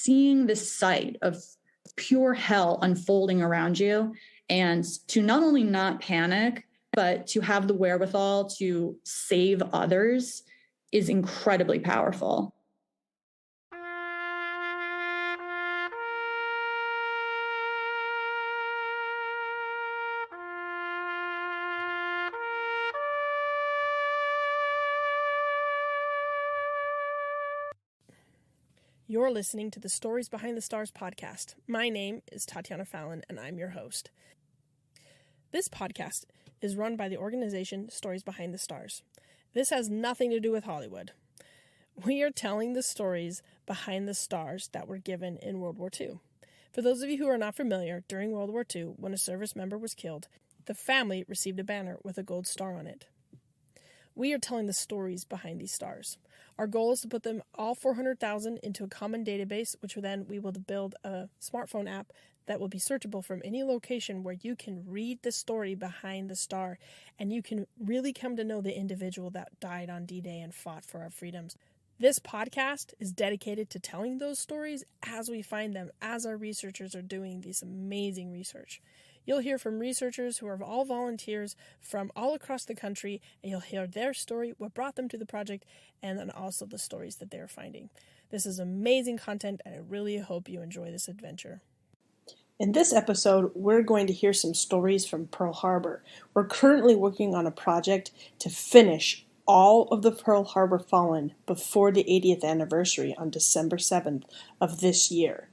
seeing this sight of pure hell unfolding around you, and to not only not panic, but to have the wherewithal to save others is incredibly powerful. You're listening to the Stories Behind the Stars podcast. My name is Tatiana Fallon, and I'm your host. This podcast is run by the organization Stories Behind the Stars. This has nothing to do with Hollywood. We are telling the stories behind the stars that were given in World War II. For those of you who are not familiar, during World War II, when a service member was killed, the family received a banner with a gold star on it. We are telling the stories behind these stars. Our goal is to put them all 400,000 into a common database, which then we will build a smartphone app that will be searchable from any location where you can read the story behind the star and you can really come to know the individual that died on D-Day and fought for our freedoms. This podcast is dedicated to telling those stories as we find them, as our researchers are doing this amazing research. You'll hear from researchers who are all volunteers from all across the country, and you'll hear their story, what brought them to the project, and then also the stories that they're finding. This is amazing content, and I really hope you enjoy this adventure. In this episode, we're going to hear some stories from Pearl Harbor. We're currently working on a project to finish all of the Pearl Harbor fallen before the 80th anniversary on December 7th of this year.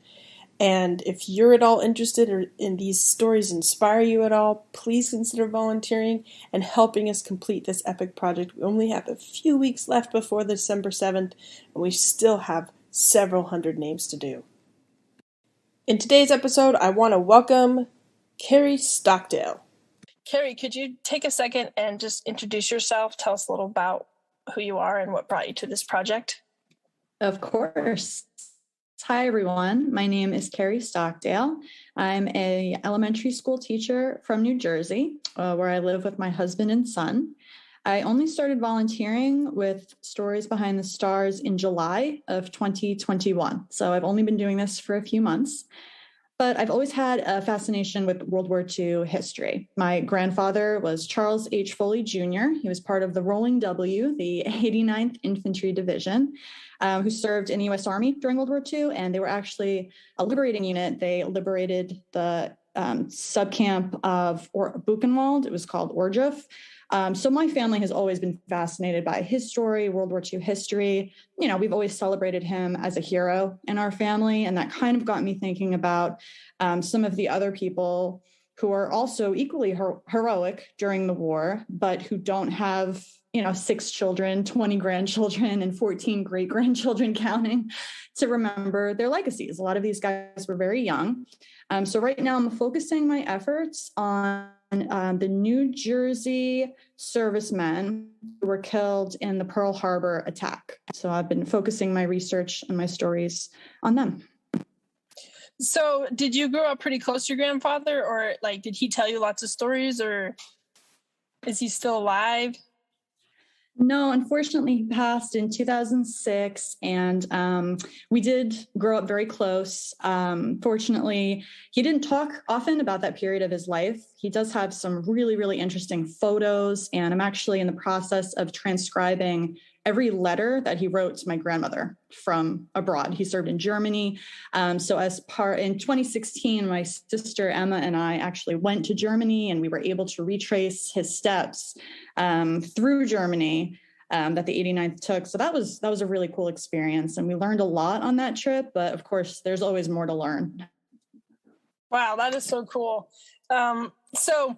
And if you're at all interested or in these stories inspire you at all, please consider volunteering and helping us complete this epic project. We only have a few weeks left before December 7th, and we still have several hundred names to do. In today's episode, I want to welcome Carrie Stockdale. Carrie, could you take a second and just introduce yourself? Tell us a little about who you are and what brought you to this project. Of course. Hi, everyone. My name is Carrie Stockdale. I'm an elementary school teacher from New Jersey, where I live with my husband and son. I only started volunteering with Stories Behind the Stars in July of 2021. So I've only been doing this for a few months. But I've always had a fascination with World War II history. My grandfather was Charles H. Foley Jr. He was part of the Rolling W, the 89th Infantry Division, who served in the U.S. Army during World War II, and they were actually a liberating unit. They liberated the subcamp of Buchenwald. It was called Orgev. So my family has always been fascinated by his story, World War II history. You know, we've always celebrated him as a hero in our family, and that kind of got me thinking about some of the other people who are also equally heroic during the war, but who don't have 6 children, 20 grandchildren, and 14 great-grandchildren counting to remember their legacies. A lot of these guys were very young. So right now I'm focusing my efforts on the New Jersey servicemen who were killed in the Pearl Harbor attack. So I've been focusing my research and my stories on them. So did you grow up pretty close to your grandfather, or did he tell you lots of stories, or is he still alive? No, unfortunately, he passed in 2006, and we did grow up very close. Fortunately, he didn't talk often about that period of his life. He does have some really, really interesting photos, and I'm actually in the process of transcribing every letter that he wrote to my grandmother from abroad. He served in Germany. So in 2016, my sister Emma and I actually went to Germany, and we were able to retrace his steps through Germany that the 89th took. So that was a really cool experience, and we learned a lot on that trip. But of course, there's always more to learn. Wow, that is so cool. So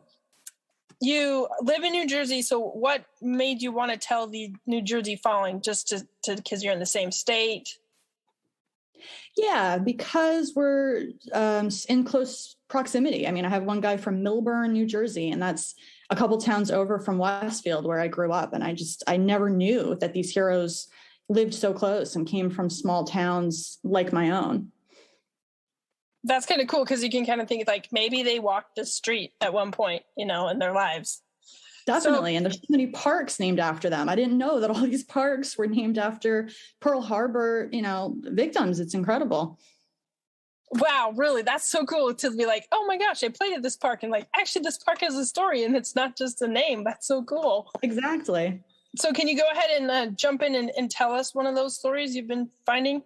you live in New Jersey. So what made you want to tell the New Jersey Falling, just to because you're in the same state? Yeah, because we're in close proximity. I mean, I have one guy from Millburn, New Jersey, and that's a couple towns over from Westfield, where I grew up. And I never knew that these heroes lived so close and came from small towns like my own. That's kind of cool, because you can kind of think maybe they walked the street at one point, in their lives. Definitely. And there's so many parks named after them. I didn't know that all these parks were named after Pearl Harbor, victims. It's incredible. Wow, really? That's so cool to be like, oh my gosh, I played at this park. And like, actually, this park has a story and it's not just a name. That's so cool. Exactly. So can you go ahead and jump in and tell us one of those stories you've been finding?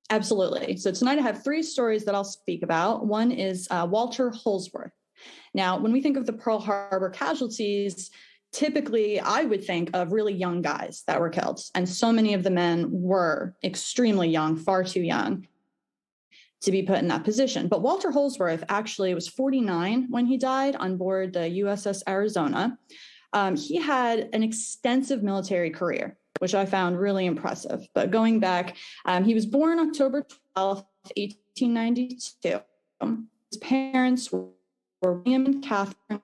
Absolutely. So tonight I have 3 stories that I'll speak about. One is Walter Holdsworth. Now, when we think of the Pearl Harbor casualties, typically I would think of really young guys that were killed. And so many of the men were extremely young, far too young to be put in that position. But Walter Holdsworth actually was 49 when he died on board the USS Arizona. He had an extensive military career, which I found really impressive. But going back, he was born October 12th, 1892. His parents were William and Catherine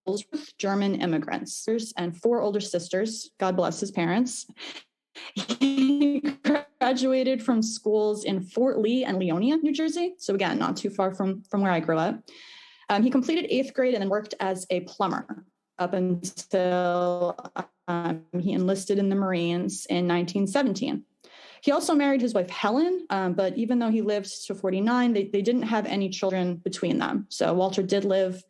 Holdsworth, German immigrants, and 4 older sisters. God bless his parents. He graduated from schools in Fort Lee and Leonia, New Jersey. So again, not too far from where I grew up. He completed 8th grade and then worked as a plumber up until he enlisted in the Marines in 1917. He also married his wife, Helen, but even though he lived to 49, they didn't have any children between them. So Walter did live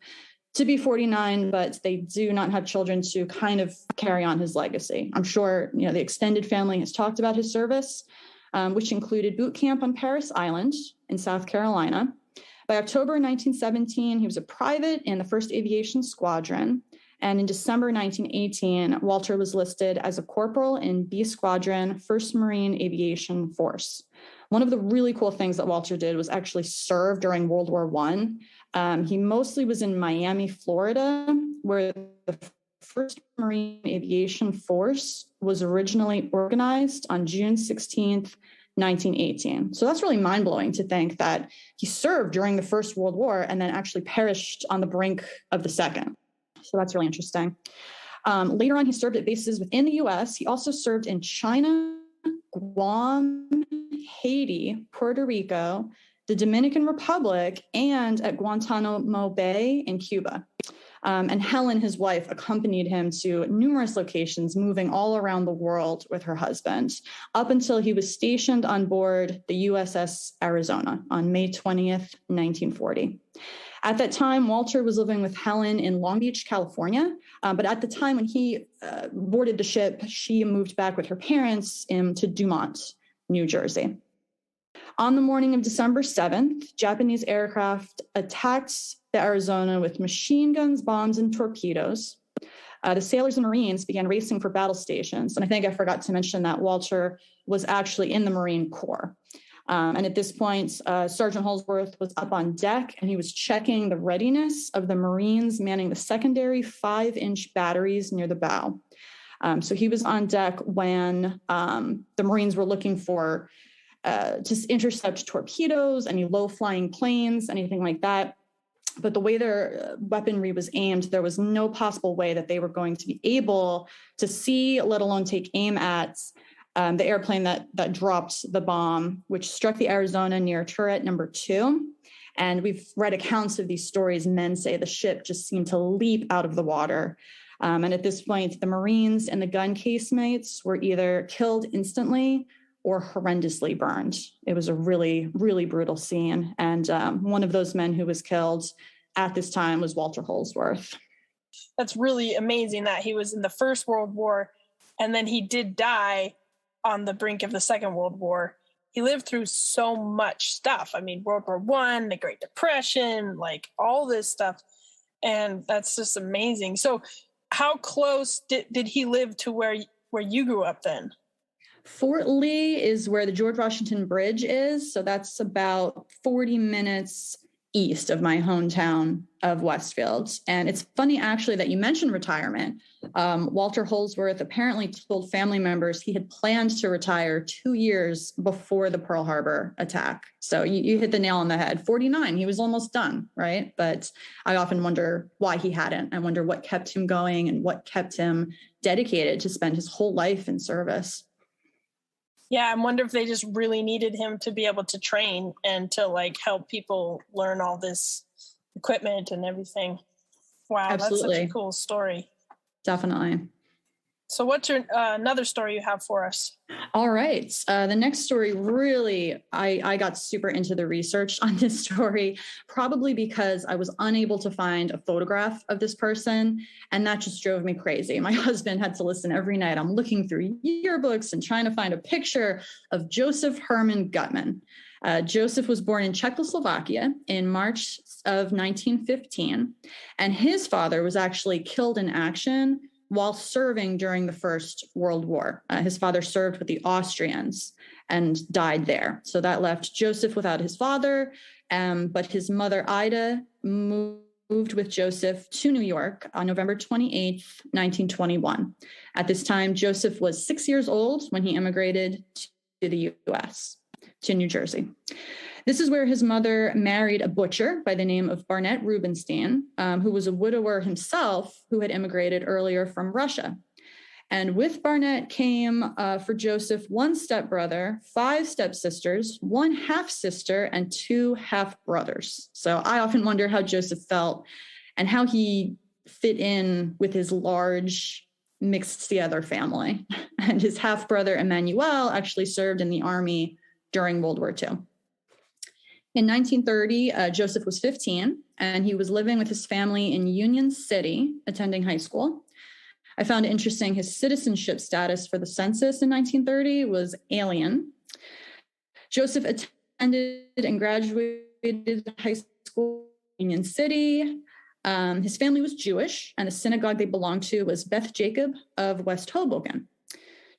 to be 49, but they do not have children to kind of carry on his legacy. I'm sure the extended family has talked about his service, which included boot camp on Parris Island in South Carolina. By October 1917, he was a private in the 1st Aviation Squadron. And in December 1918, Walter was listed as a corporal in B Squadron, 1st Marine Aviation Force. One of the really cool things that Walter did was actually serve during World War I. He mostly was in Miami, Florida, where the 1st Marine Aviation Force was originally organized on June 16th, 1918. So that's really mind-blowing to think that he served during the First World War and then actually perished on the brink of the Second. So that's really interesting. Later on, he served at bases within the U.S. He also served in China, Guam, Haiti, Puerto Rico, the Dominican Republic, and at Guantanamo Bay in Cuba. And Helen, his wife, accompanied him to numerous locations, moving all around the world with her husband, up until he was stationed on board the USS Arizona on May 20th, 1940. At that time, Walter was living with Helen in Long Beach, California. But at the time when he boarded the ship, she moved back with her parents to Dumont, New Jersey. On the morning of December 7th, Japanese aircraft attacked the Arizona with machine guns, bombs, and torpedoes. The sailors and Marines began racing for battle stations. And I think I forgot to mention that Walter was actually in the Marine Corps. And at this point, Sergeant Holdsworth was up on deck and he was checking the readiness of the Marines manning the secondary 5-inch batteries near the bow. So he was on deck when the Marines were looking for to intercept torpedoes, any low-flying planes, anything like that. But the way their weaponry was aimed, there was no possible way that they were going to be able to see, let alone take aim at the airplane that dropped the bomb, which struck the Arizona near turret number 2. And we've read accounts of these stories. Men say the ship just seemed to leap out of the water. And at this point, the Marines and the gun casemates were either killed instantly or horrendously burned. It was a really, really brutal scene. And one of those men who was killed at this time was Walter Holdsworth. That's really amazing that he was in the First World War and then he did die on the brink of the Second World War. He lived through so much stuff. I mean, World War I, the Great Depression, like all this stuff. And that's just amazing. So how close did he live to where you grew up then? Fort Lee is where the George Washington Bridge is. So that's about 40 minutes east of my hometown of Westfield. And it's funny, actually, that you mentioned retirement. Walter Holdsworth apparently told family members he had planned to retire 2 years before the Pearl Harbor attack. So you hit the nail on the head. 49, he was almost done, right? But I often wonder why he hadn't. I wonder what kept him going and what kept him dedicated to spend his whole life in service. Yeah, I wonder if they just really needed him to be able to train and to like help people learn all this equipment and everything. Wow, Absolutely. That's such a cool story. Definitely. So what's your another story you have for us? All right. The next story, really, I got super into the research on this story, probably because I was unable to find a photograph of this person. And that just drove me crazy. My husband had to listen every night. I'm looking through yearbooks and trying to find a picture of Joseph Herman Guttman. Joseph was born in Czechoslovakia in March of 1915, and his father was actually killed in action while serving during the First World War. His father served with the Austrians and died there. So that left Joseph without his father, but his mother, Ida, moved with Joseph to New York on November 28th, 1921. At this time, Joseph was 6 years old when he immigrated to the U.S., to New Jersey. This is where his mother married a butcher by the name of Barnett Rubenstein, who was a widower himself who had immigrated earlier from Russia. And with Barnett came for Joseph one stepbrother, 5 stepsisters, 1 half-sister, and 2 half-brothers. So I often wonder how Joseph felt and how he fit in with his large mixed-together family. And his half-brother, Emmanuel, actually served in the army during World War II. In 1930, Joseph was 15, and he was living with his family in Union City, attending high school. I found it interesting his citizenship status for the census in 1930 was alien. Joseph attended and graduated high school in Union City. His family was Jewish, and the synagogue they belonged to was Beth Jacob of West Hoboken.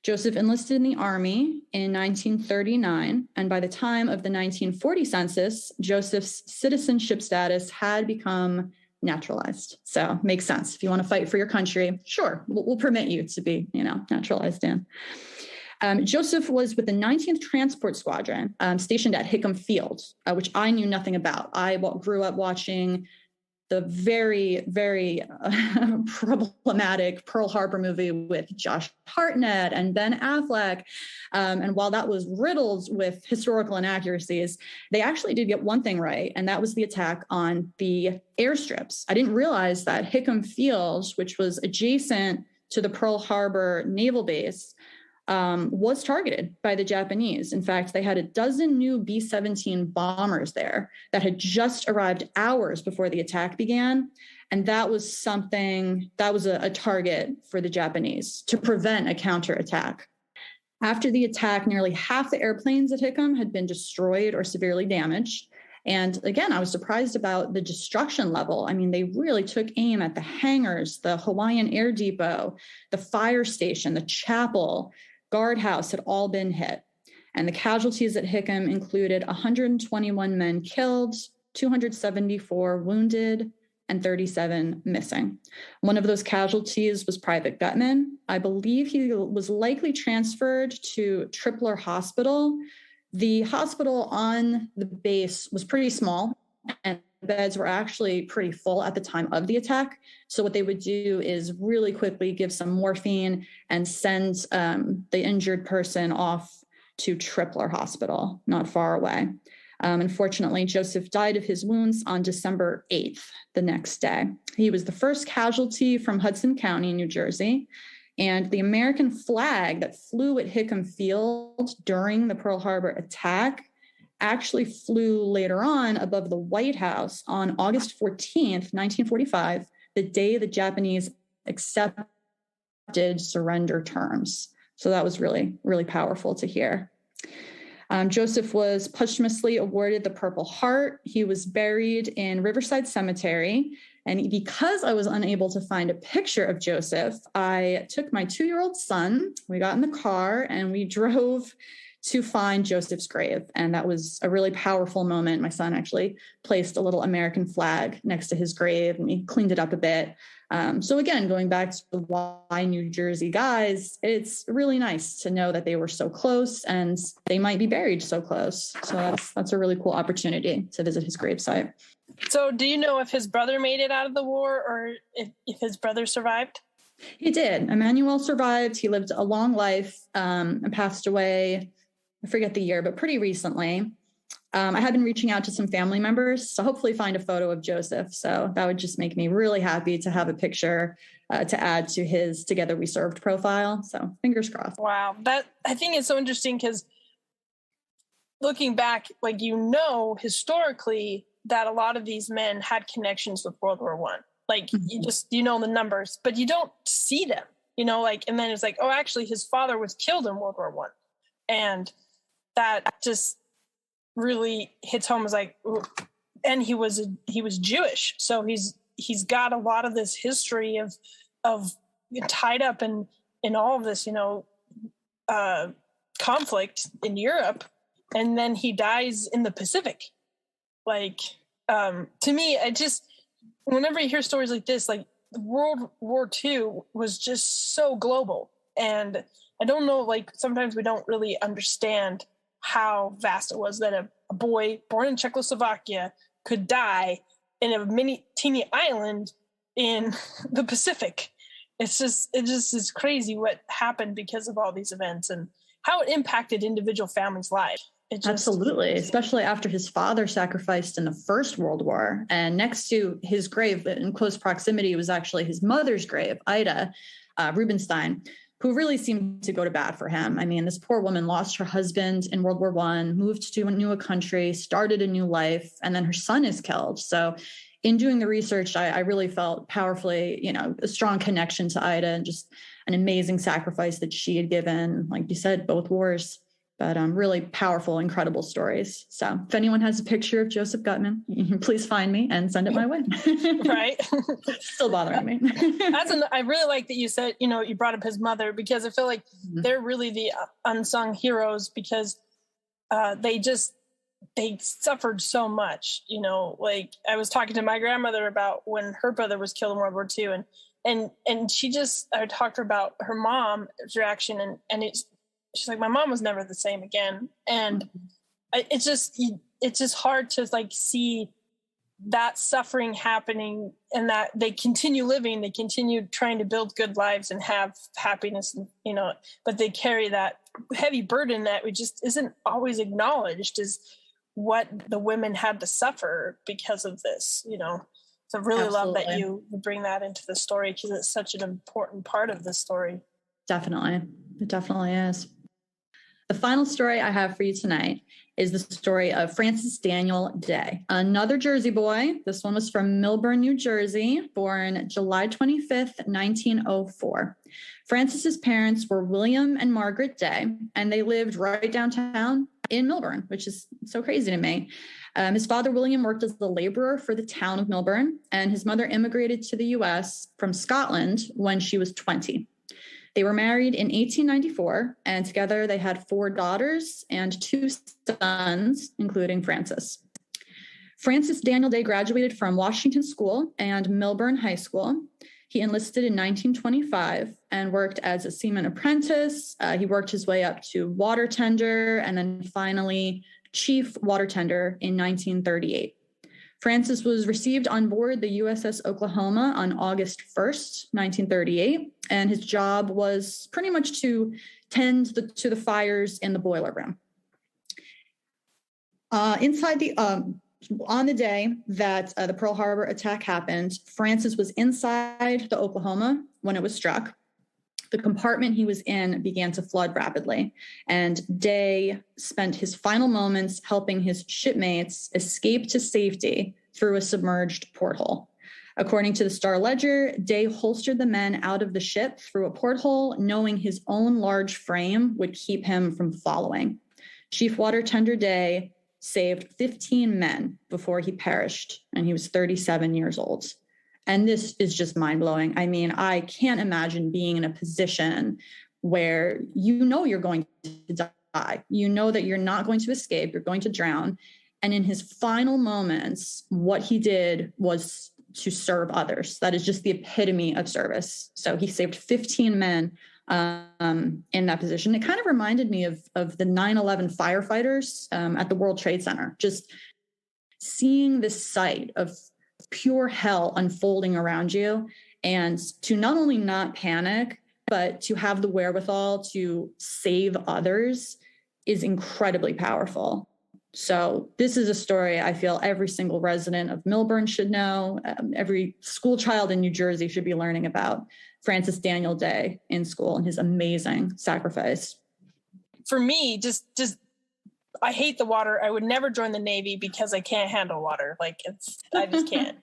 Joseph enlisted in the Army in 1939, and by the time of the 1940 census, Joseph's citizenship status had become naturalized. So makes sense. If you want to fight for your country, sure, we'll permit you to be, naturalized in. Joseph was with the 19th Transport Squadron stationed at Hickam Field, which I knew nothing about. I grew up watching the very, very problematic Pearl Harbor movie with Josh Hartnett and Ben Affleck. And while that was riddled with historical inaccuracies, they actually did get one thing right, and that was the attack on the airstrips. I didn't realize that Hickam Field, which was adjacent to the Pearl Harbor naval base, was targeted by the Japanese. In fact, they had a dozen new B-17 bombers there that had just arrived hours before the attack began. And that was a target for the Japanese to prevent a counterattack. After the attack, nearly half the airplanes at Hickam had been destroyed or severely damaged. And again, I was surprised about the destruction level. I mean, they really took aim at the hangars, the Hawaiian Air Depot, the fire station, the chapel, guardhouse had all been hit. And the casualties at Hickam included 121 men killed, 274 wounded, and 37 missing. One of those casualties was Private Guttman. I believe he was likely transferred to Tripler Hospital. The hospital on the base was pretty small, and beds were actually pretty full at the time of the attack. So what they would do is really quickly give some morphine and send the injured person off to Tripler Hospital, not far away. Unfortunately, Joseph died of his wounds on December 8th, the next day. He was the first casualty from Hudson County, New Jersey. And the American flag that flew at Hickam Field during the Pearl Harbor attack actually flew later on above the White House on August 14th, 1945, the day the Japanese accepted surrender terms. So that was really, really powerful to hear. Joseph was posthumously awarded the Purple Heart. He was buried in Riverside Cemetery. And because I was unable to find a picture of Joseph, I took my 2-year-old son, we got in the car, and we drove to find Joseph's grave. And that was a really powerful moment. My son actually placed a little American flag next to his grave, and we cleaned it up a bit. So again, going back to the why New Jersey guys, it's really nice to know that they were so close and they might be buried so close. So that's a really cool opportunity to visit his gravesite. So do you know if his brother made it out of the war, or if his brother survived? He did. Emmanuel survived. He lived a long life and passed away, I forget the year, but pretty recently. I have been reaching out to some family members, so hopefully find a photo of Joseph. So that would just make me really happy to have a picture to add to his Together We Served profile. So fingers crossed. Wow. That, I think it's so interesting because looking back, like, historically that a lot of these men had connections with World War I. Like, you know the numbers, but you don't see them, and then it's like, oh, actually his father was killed in World War I. And that just really hits home. As like, ooh. And he was Jewish. So he's got a lot of this history of tied up in all of this, conflict in Europe. And then he dies in the Pacific. Like, to me, whenever you hear stories like this, like World War II was just so global. And I don't know, like sometimes we don't really understand how vast it was that a boy born in Czechoslovakia could die in a teeny island in the Pacific. It just is crazy what happened because of all these events and how it impacted individual families' lives. Absolutely, especially after his father sacrificed in the First World War. And next to his grave, in close proximity, was actually his mother's grave, Ida Rubinstein, who really seemed to go to bat for him. I mean, this poor woman lost her husband in World War I, moved to a new country, started a new life, and then her son is killed. So in doing the research, I really felt powerfully, a strong connection to Ida and just an amazing sacrifice that she had given, like you said, both wars. But really powerful, incredible stories. So if anyone has a picture of Joseph Guttman, please find me and send it my way. Right. Still bothering me. I really like that you said, you brought up his mother, because I feel like they're really the unsung heroes, because they suffered so much, like I was talking to my grandmother about when her brother was killed in World War II, and she I talked to her about her mom's reaction, and she's like, my mom was never the same again. And it's just hard to like see that suffering happening, and that they continue living, they continue trying to build good lives and have happiness, but they carry that heavy burden that just isn't always acknowledged as what the women had to suffer because of this, So I really love that you bring that into the story, because it's such an important part of the story. Definitely. It definitely is. The final story I have for you tonight is the story of Francis Daniel Day, another Jersey boy. This one was from Millburn, New Jersey, born July 25th, 1904. Francis's parents were William and Margaret Day, and they lived right downtown in Millburn, which is so crazy to me. His father, William, worked as a laborer for the town of Millburn, and his mother immigrated to the U.S. from Scotland when she was 20. They were married in 1894, and together they had 4 daughters and 2 sons, including Francis. Francis Daniel Day graduated from Washington School and Millburn High School. He enlisted in 1925 and worked as a seaman apprentice. He worked his way up to water tender and then finally chief water tender in 1938. Francis was received on board the USS Oklahoma on August 1st, 1938, and his job was pretty much to tend to the fires in the boiler room. On the day that the Pearl Harbor attack happened, Francis was inside the Oklahoma when it was struck. The compartment he was in began to flood rapidly, and Day spent his final moments helping his shipmates escape to safety through a submerged porthole. According to the Star Ledger, Day holstered the men out of the ship through a porthole, knowing his own large frame would keep him from following. Chief Water Tender Day saved 15 men before he perished, and he was 37 years old. And this is just mind-blowing. I mean, I can't imagine being in a position where you're going to die. You know that you're not going to escape. You're going to drown. And in his final moments, what he did was to serve others. That is just the epitome of service. So he saved 15 men in that position. It kind of reminded me of the 9/11 firefighters at the World Trade Center, just seeing this sight of pure hell unfolding around you, and to not only not panic, but to have the wherewithal to save others is incredibly powerful. So this is a story I feel every single resident of Millburn should know. Every school child in New Jersey should be learning about Francis Daniel Day in school and his amazing sacrifice. For me, just I hate the water. I would never join the Navy because I can't handle water. Like I just can't.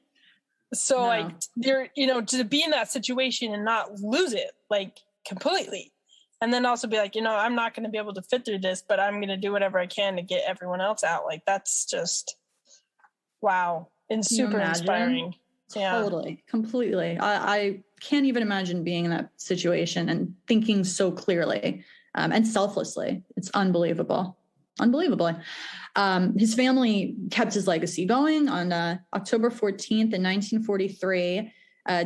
So No. like there, to be in that situation and not lose it like completely. And then also be like, I'm not going to be able to fit through this, but I'm going to do whatever I can to get everyone else out. Like that's just, wow. And super inspiring. Totally. Yeah. Completely. I can't even imagine being in that situation and thinking so clearly and selflessly. It's unbelievable. Unbelievably. His family kept his legacy going. On October 14th in 1943.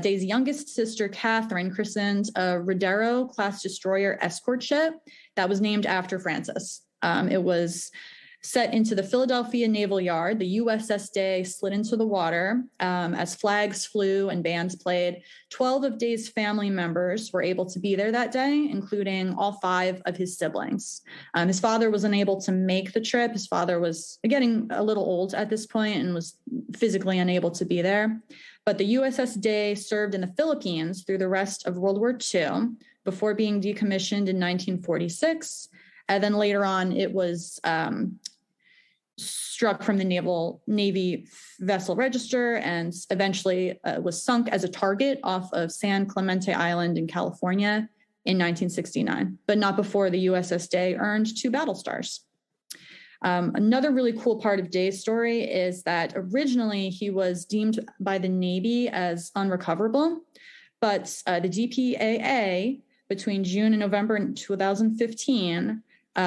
Day's youngest sister, Catherine, christened a Rodero-class destroyer escort ship that was named after Francis. It was set into the Philadelphia Naval Yard. The USS Day slid into the water as flags flew and bands played. 12 of Day's family members were able to be there that day, including all 5 of his siblings. His father was unable to make the trip. His father was getting a little old at this point and was physically unable to be there. But the USS Day served in the Philippines through the rest of World War II before being decommissioned in 1946. And then later on, it was struck from the Navy vessel register and eventually was sunk as a target off of San Clemente Island in California in 1969, but not before the USS Day earned 2 battle stars. Another really cool part of Day's story is that originally he was deemed by the Navy as unrecoverable, but the DPAA between June and November 2015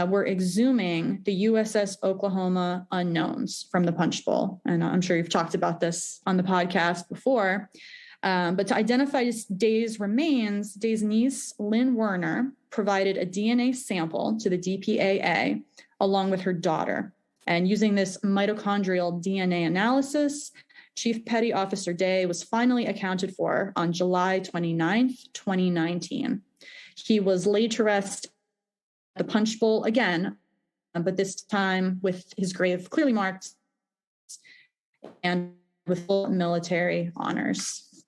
were exhuming the USS Oklahoma unknowns from the Punch Bowl. And I'm sure you've talked about this on the podcast before. But to identify Day's remains, Day's niece, Lynn Werner, provided a DNA sample to the DPAA along with her daughter. And using this mitochondrial DNA analysis, Chief Petty Officer Day was finally accounted for on July 29th, 2019. He was laid to rest at the Punch Bowl again, but this time with his grave clearly marked and with full military honors.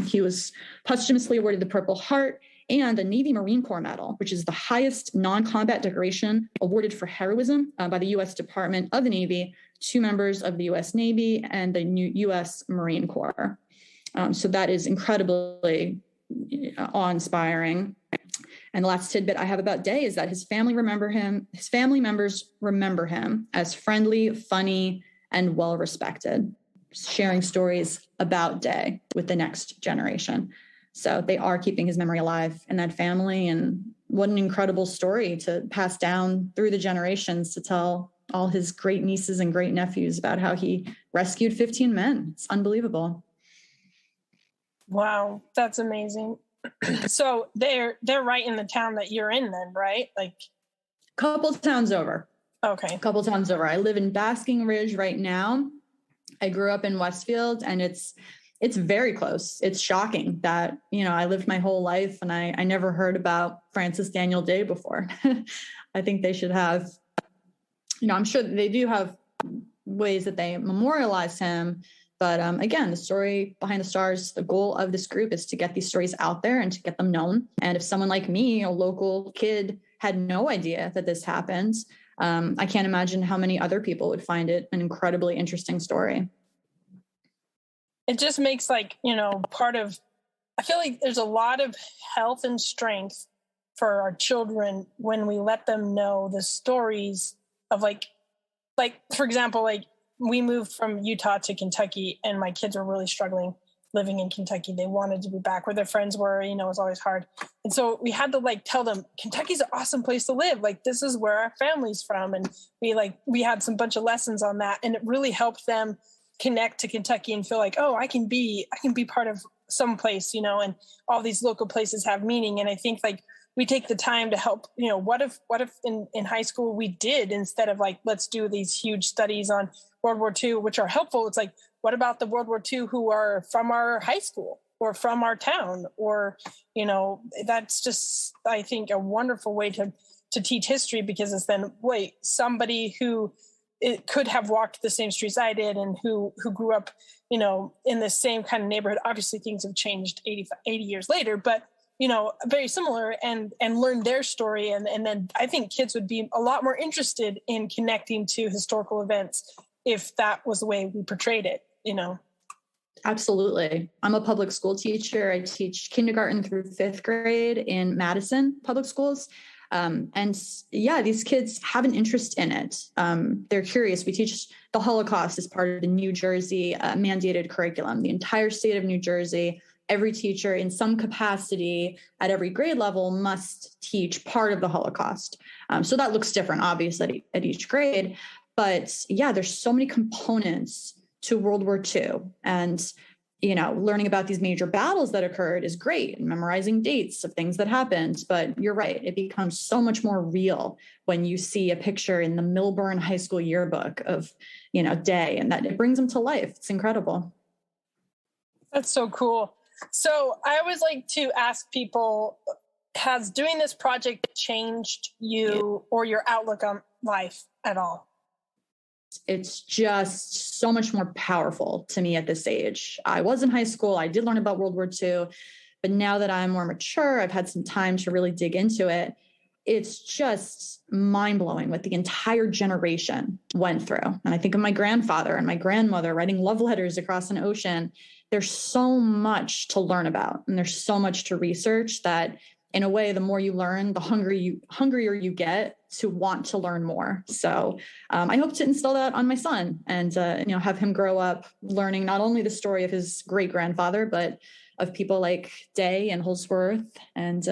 He was posthumously awarded the Purple Heart and the Navy Marine Corps Medal, which is the highest non-combat decoration awarded for heroism by the U.S. Department of the Navy to members of the U.S. Navy and the new U.S. Marine Corps. So that is incredibly awe-inspiring. And the last tidbit I have about Day is that his family members remember him as friendly, funny, and well-respected, sharing stories about Day with the next generation. So they are keeping his memory alive in that family. And what an incredible story to pass down through the generations to tell all his great nieces and great nephews about how he rescued 15 men. It's unbelievable. Wow, that's amazing. So they're right in the town that you're in then, right? Like couple towns over. Okay. A couple towns over. I live in Basking Ridge right now. I grew up in Westfield, and it's very close. It's shocking that, I lived my whole life and I never heard about Francis Daniel Day before. I think they should have, I'm sure they do have ways that they memorialize him. But again, the story behind the stars, the goal of this group is to get these stories out there and to get them known. And if someone like me, a local kid, had no idea that this happened, I can't imagine how many other people would find it an incredibly interesting story. It just makes I feel like there's a lot of health and strength for our children when we let them know the stories of like, for example, we moved from Utah to Kentucky and my kids were really struggling living in Kentucky. They wanted to be back where their friends were, it was always hard. And so we had to tell them Kentucky's an awesome place to live. This is where our family's from. And we had some bunch of lessons on that. And it really helped them connect to Kentucky and feel like, oh, I can be part of some place, and all these local places have meaning. And I think we take the time to help, what if in high school we did, instead of let's do these huge studies on World War II, which are helpful. It's what about the World War II who are from our high school or from our town? Or, that's just, I think, a wonderful way to teach history, because it's then, somebody who it could have walked the same streets I did and who grew up, in the same kind of neighborhood. Obviously things have changed 80 years later, but very similar, and learn their story. And then I think kids would be a lot more interested in connecting to historical events if that was the way we portrayed it, Absolutely. I'm a public school teacher. I teach kindergarten through 5th grade in Madison public schools. These kids have an interest in it. They're curious. We teach the Holocaust as part of the New Jersey mandated curriculum. The entire state of New Jersey, every teacher in some capacity at every grade level must teach part of the Holocaust. So that looks different, obviously, at each grade. But there's so many components to World War II. And, learning about these major battles that occurred is great, and memorizing dates of things that happened. But you're right, it becomes so much more real when you see a picture in the Milburn High School yearbook of, Day, and that it brings them to life. It's incredible. That's so cool. So I always like to ask people, has doing this project changed you or your outlook on life at all? It's just so much more powerful to me at this age. I was in high school. I did learn about World War II, but now that I'm more mature, I've had some time to really dig into it. It's just mind-blowing what the entire generation went through. And I think of my grandfather and my grandmother writing love letters across an ocean. There's so much to learn about, and there's so much to research that, in a way, the more you learn, the hungrier you get to want to learn more. So I hope to instill that on my son and, have him grow up learning not only the story of his great grandfather, but of people like Day and Holdsworth and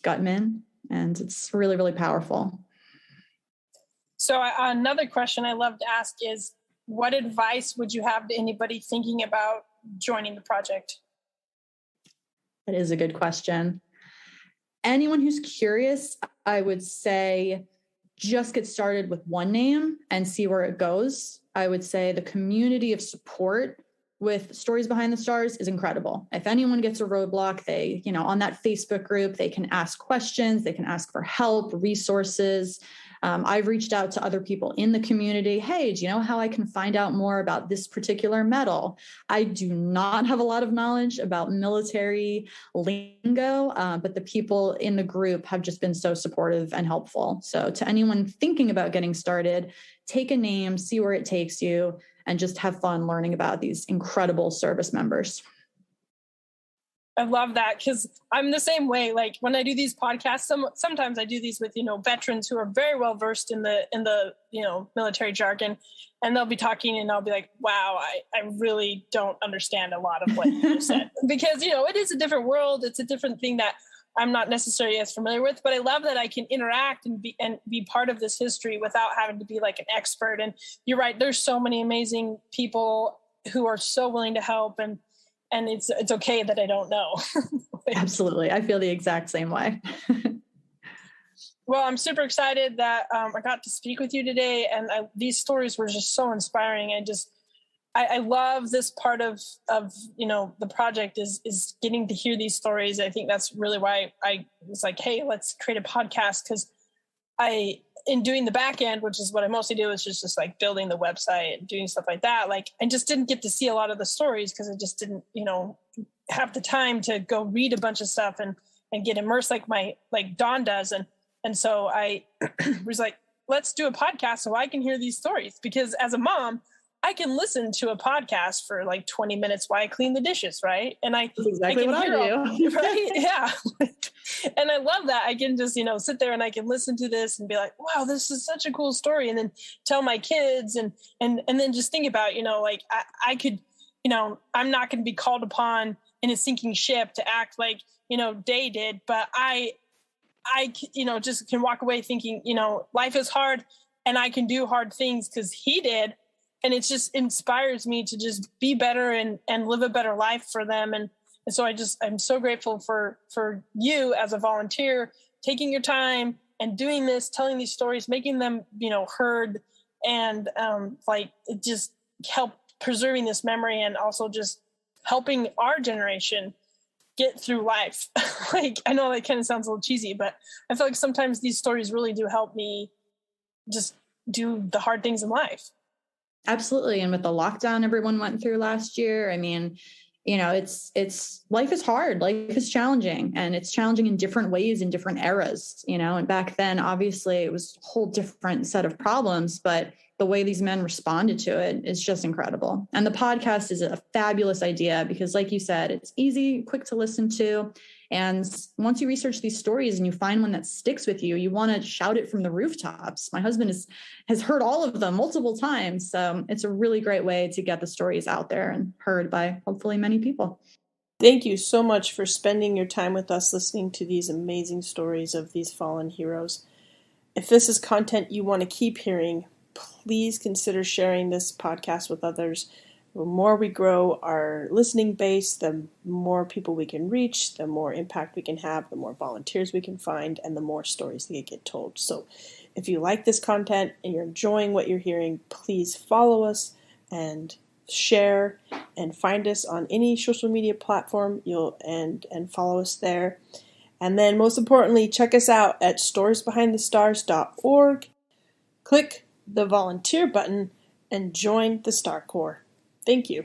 Guttman. And it's really, really powerful. So another question I love to ask is, what advice would you have to anybody thinking about joining the project? That is a good question. Anyone who's curious, I would say just get started with one name and see where it goes. I would say the community of support with Stories Behind the Stars is incredible. If anyone gets a roadblock, they, on that Facebook group, they can ask questions, they can ask for help, resources. I've reached out to other people in the community. Hey, do you know how I can find out more about this particular medal? I do not have a lot of knowledge about military lingo, but the people in the group have just been so supportive and helpful. So to anyone thinking about getting started, take a name, see where it takes you, and just have fun learning about these incredible service members. I love that, because I'm the same way. Like when I do these podcasts, sometimes I do these with, veterans who are very well versed in the military jargon, and they'll be talking and I'll be like, wow, I really don't understand a lot of what you said, because, it is a different world. It's a different thing that I'm not necessarily as familiar with, but I love that I can interact and be part of this history without having to be like an expert. And you're right. There's so many amazing people who are so willing to help, and it's okay that I don't know. Absolutely. I feel the exact same way. Well, I'm super excited that I got to speak with you today. And these stories were just so inspiring. I love this part of the project is getting to hear these stories. I think that's really why I was like, hey, let's create a podcast. Because in doing the back end, which is what I mostly do, is just like building the website and doing stuff like that. Like I just didn't get to see a lot of the stories because I just didn't, have the time to go read a bunch of stuff and get immersed like Dawn does. And so I was like, let's do a podcast so I can hear these stories, because as a mom, I can listen to a podcast for like 20 minutes while I clean the dishes, right? And That's exactly what I do. Right? Yeah. And I love that. I can just, sit there and I can listen to this and be like, wow, this is such a cool story. And then tell my kids and then just think about, I could, I'm not going to be called upon in a sinking ship to act like, Day did, but I just can walk away thinking, life is hard and I can do hard things because he did. And it just inspires me to just be better and live a better life for them. And so I'm so grateful for you as a volunteer, taking your time and doing this, telling these stories, making them, heard, and it just help preserving this memory, and also just helping our generation get through life. Like, I know that kind of sounds a little cheesy, but I feel like sometimes these stories really do help me just do the hard things in life. Absolutely. And with the lockdown everyone went through last year, I mean, it's life is hard. Life is challenging, and it's challenging in different ways in different eras, and back then, obviously it was a whole different set of problems, but the way these men responded to it is just incredible. And the podcast is a fabulous idea because, like you said, it's easy, quick to listen to. And once you research these stories and you find one that sticks with you, you want to shout it from the rooftops. My husband has heard all of them multiple times. So it's a really great way to get the stories out there and heard by hopefully many people. Thank you so much for spending your time with us listening to these amazing stories of these fallen heroes. If this is content you want to keep hearing, please consider sharing this podcast with others. The more we grow our listening base, the more people we can reach, the more impact we can have, the more volunteers we can find, and the more stories that get told. So if you like this content and you're enjoying what you're hearing, please follow us and share and find us on any social media platform and follow us there. And then most importantly, check us out at storiesbehindthestars.org. Click the volunteer button and join the Star Corps. Thank you.